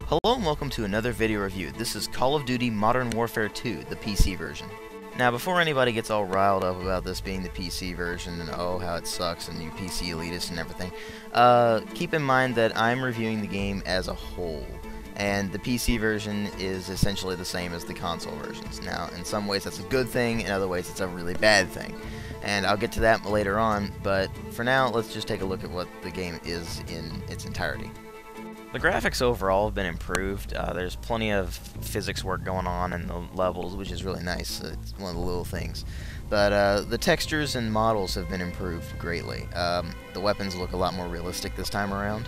Hello and welcome to another video review. This is Call of Duty Modern Warfare 2, the PC version. Now, before anybody gets all riled up about this being the PC version and oh how it sucks and you PC elitists and everything, keep in mind that I'm reviewing the game as a whole, and the PC version is essentially the same as the console versions. Now, in some ways that's a good thing, in other ways it's a really bad thing, and I'll get to that later on, but for now let's just take a look at what the game is in its entirety. The graphics overall have been improved. There's plenty of physics work going on in the levels, which is really nice. It's one of the little things. But the textures and models have been improved greatly. The weapons look a lot more realistic this time around,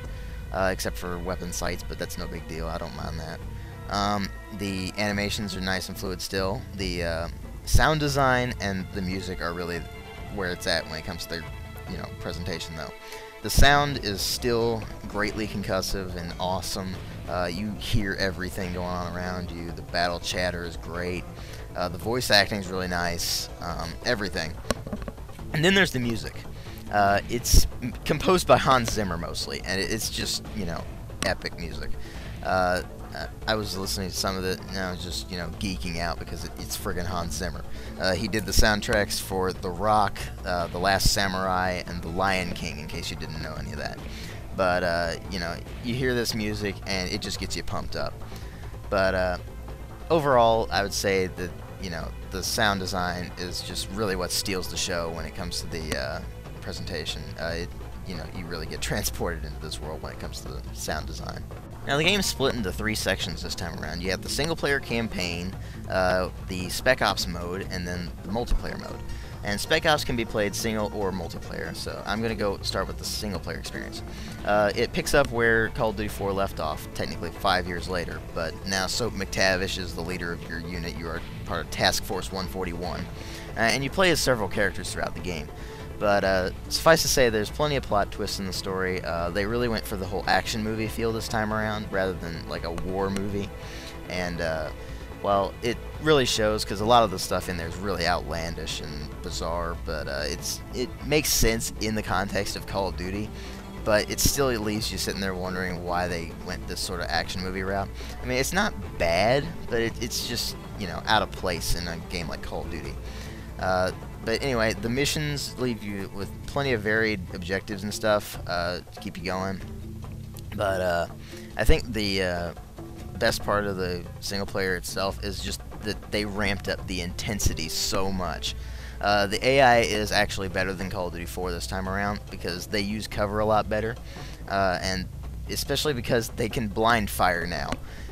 except for weapon sights, but that's no big deal. I don't mind that. The animations are nice and fluid still. The sound design and the music are really where it's at when it comes to their, presentation, though. The sound is still greatly concussive and awesome. You hear everything going on around you. The battle chatter is great. The voice acting is really nice. Everything. And then there's the music. It's composed by Hans Zimmer mostly, and it's just, epic music. I was listening to some of it, and I was just, geeking out because it's friggin' Hans Zimmer. He did the soundtracks for The Rock, The Last Samurai, and The Lion King, in case you didn't know any of that. But, you hear this music, and it just gets you pumped up. But, overall, I would say that, the sound design is just really what steals the show when it comes to the presentation. You really get transported into this world when it comes to the sound design. Now, the game is split into 3 sections this time around. You have the single-player campaign, the Spec Ops mode, and then the multiplayer mode. And Spec Ops can be played single or multiplayer, so I'm going to go start with the single-player experience. It picks up where Call of Duty 4 left off, technically 5 years later, but now Soap McTavish is the leader of your unit. You are part of Task Force 141, and you play as several characters throughout the game. But suffice to say, there's plenty of plot twists in the story. They really went for the whole action movie feel this time around, rather than like a war movie. And, well, it really shows, because a lot of the stuff in there is really outlandish and bizarre, but it makes sense in the context of Call of Duty, but it still leaves you sitting there wondering why they went this sort of action movie route. I mean, it's not bad, but it's just, out of place in a game like Call of Duty. But anyway, the missions leave you with plenty of varied objectives and stuff to keep you going. But I think the best part of the single player itself is just that they ramped up the intensity so much. The AI is actually better than Call of Duty 4 this time around because they use cover a lot better, and especially because they can blind fire now.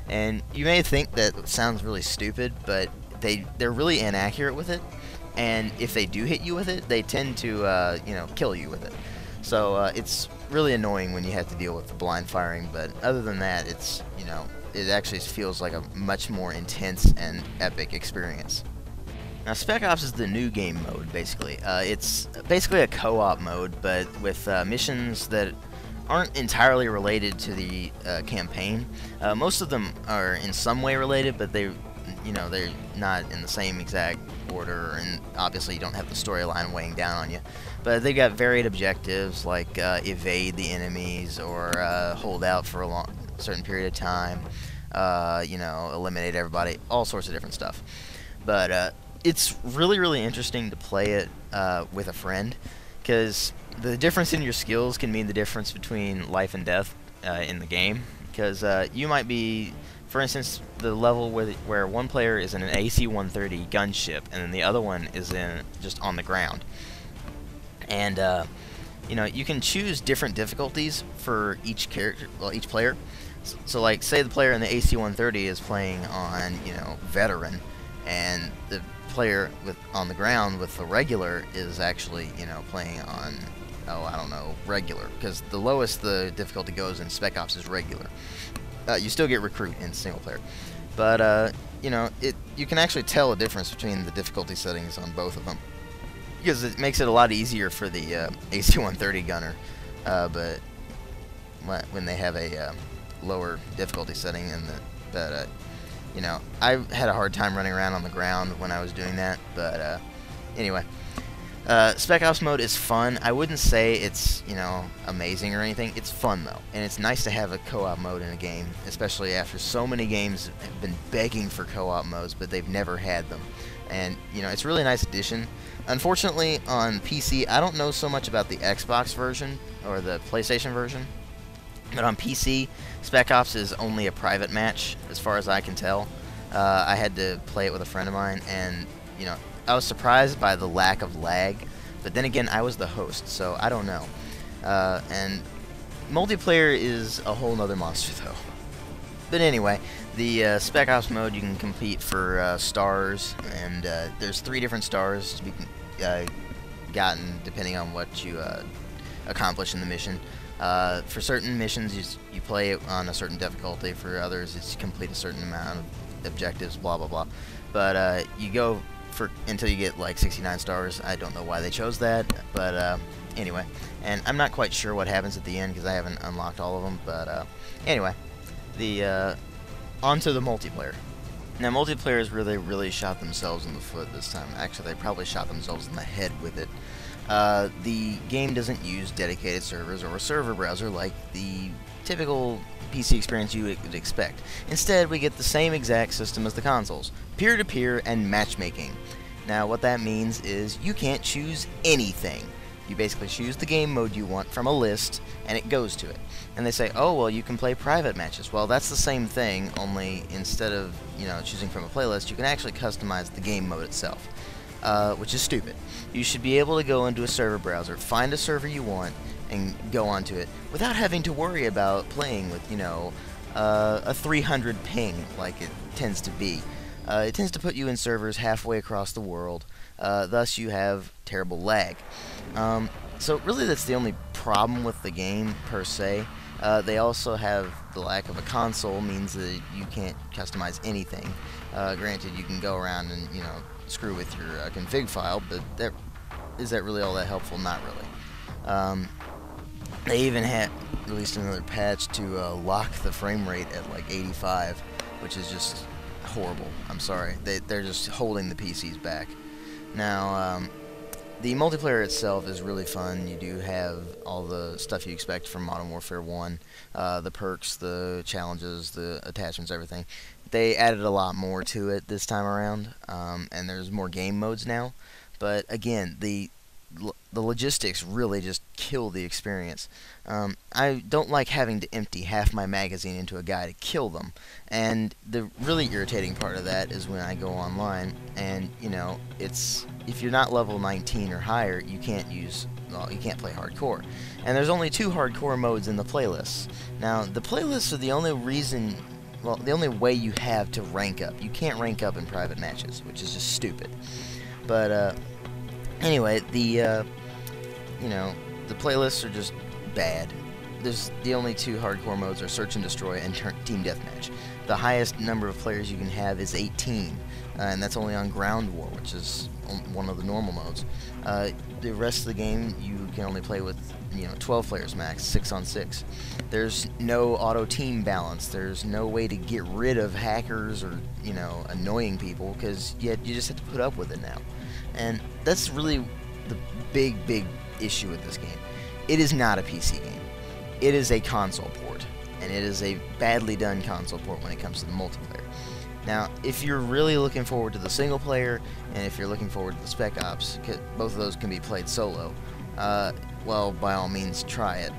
And you may think that sounds really stupid, but they're really inaccurate with it. And if they do hit you with it, they tend to, kill you with it. So it's really annoying when you have to deal with the blind firing. But other than that, it's, it actually feels like a much more intense and epic experience. Now, Spec Ops is the new game mode, basically. It's basically a co-op mode, but with missions that aren't entirely related to the campaign. Most of them are in some way related, but they're not in the same exact order, and obviously you don't have the storyline weighing down on you. But they got varied objectives like evade the enemies, or hold out for a certain period of time, eliminate everybody, all sorts of different stuff. But it's really, really interesting to play it with a friend, because the difference in your skills can mean the difference between life and death in the game. Because you might be, for instance, the level where one player is in an AC-130 gunship, and then the other one is just on the ground. And you can choose different difficulties for each character, well, each player. So like, say the player in the AC-130 is playing on, veteran, and the player on the ground with the regular is actually, playing on, I don't know, regular, because the lowest the difficulty goes in Spec Ops is regular. You still get recruit in single player, but you can actually tell a difference between the difficulty settings on both of them, because it makes it a lot easier for the AC-130 gunner, but when they have a lower difficulty setting, I had a hard time running around on the ground when I was doing that, but anyway. Spec Ops mode is fun. I wouldn't say it's, you know, amazing or anything. It's fun, though. And it's nice to have a co-op mode in a game, especially after so many games have been begging for co-op modes, but they've never had them. And, you know, it's a really nice addition. Unfortunately, on PC, I don't know so much about the Xbox version or the PlayStation version. But on PC, Spec Ops is only a private match, as far as I can tell. I had to play it with a friend of mine, and, you know, I was surprised by the lack of lag, but then again, I was the host, so I don't know. And multiplayer is a whole nother monster, though. But anyway, the Spec Ops mode, you can compete for stars, and there's 3 different stars to be gotten depending on what you accomplish in the mission. For certain missions, you play it on a certain difficulty. For others, it's complete a certain amount of objectives, blah blah blah. But you go until you get like 69 stars. I don't know why they chose that, but anyway. And I'm not quite sure what happens at the end because I haven't unlocked all of them. But anyway, onto the multiplayer. Now, multiplayer has really shot themselves in the foot this time. Actually, they probably shot themselves in the head with it. The game doesn't use dedicated servers or a server browser like the typical PC experience you would expect. Instead, we get the same exact system as the consoles, peer-to-peer and matchmaking. Now, what that means is you can't choose anything. You basically choose the game mode you want from a list, and it goes to it. And they say, oh, well, you can play private matches. Well, that's the same thing, only instead of, you know, choosing from a playlist, you can actually customize the game mode itself, which is stupid. You should be able to go into a server browser, find a server you want, and go onto it without having to worry about playing with, you know, a 300 ping like it tends to be. It tends to put you in servers halfway across the world, thus you have terrible lag. So really that's the only problem with the game per se. They also have the lack of a console means that you can't customize anything. Granted, you can go around and, you know, screw with your config file, but is that really all that helpful? Not really. They even had released another patch to lock the frame rate at like 85, which is just horrible. I'm sorry. They're just holding the PCs back. Now, the multiplayer itself is really fun. You do have all the stuff you expect from Modern Warfare 1, the perks, the challenges, the attachments, everything. They added a lot more to it this time around, and there's more game modes now. But again, the logistics really just kill the experience. I don't like having to empty half my magazine into a guy to kill them, and the really irritating part of that is when I go online and, you know, if you're not level 19 or higher, you can't play hardcore. And there's only 2 hardcore modes in the playlists. Now, the playlists are the only way you have to rank up. You can't rank up in private matches, which is just stupid. But anyway, the playlists are just bad. There's the only 2 hardcore modes are Search and Destroy and Team Deathmatch. The highest number of players you can have is 18, and that's only on Ground War, which is one of the normal modes. The rest of the game you can only play with, you know, 12 players max, 6 on 6. There's no auto team balance. There's no way to get rid of hackers or, you know, annoying people, because you just have to put up with it now. And that's really the big issue with this game. It is not a PC game. It is a console port, and it is a badly done console port when it comes to the multiplayer. Now, if you're really looking forward to the single player, and if you're looking forward to the Spec Ops, both of those can be played solo, well, by all means, try it.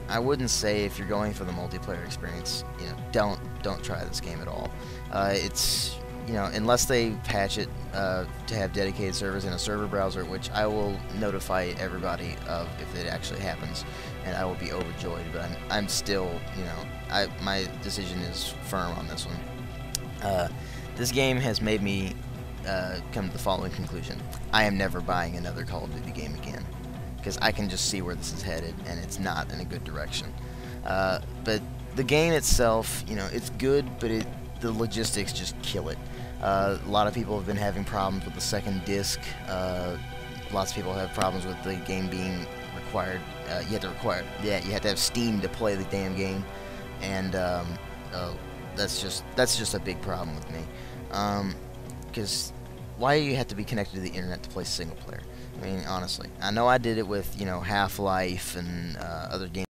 I wouldn't say if you're going for the multiplayer experience, you know, don't try this game at all. It's, you know, unless they patch it to have dedicated servers in a server browser, which I will notify everybody of if it actually happens, and I will be overjoyed. But I'm still, you know, my decision is firm on this one. This game has made me come to the following conclusion: I am never buying another Call of Duty game again, because I can just see where this is headed, and it's not in a good direction. But the game itself, you know, it's good, but the logistics just kill it. A lot of people have been having problems with the second disc. Lots of people have problems with the game being required. You have to have Steam to play the damn game, and that's just a big problem with me. Because why do you have to be connected to the internet to play single player? I mean, honestly. I know I did it with, you know, Half-Life and other games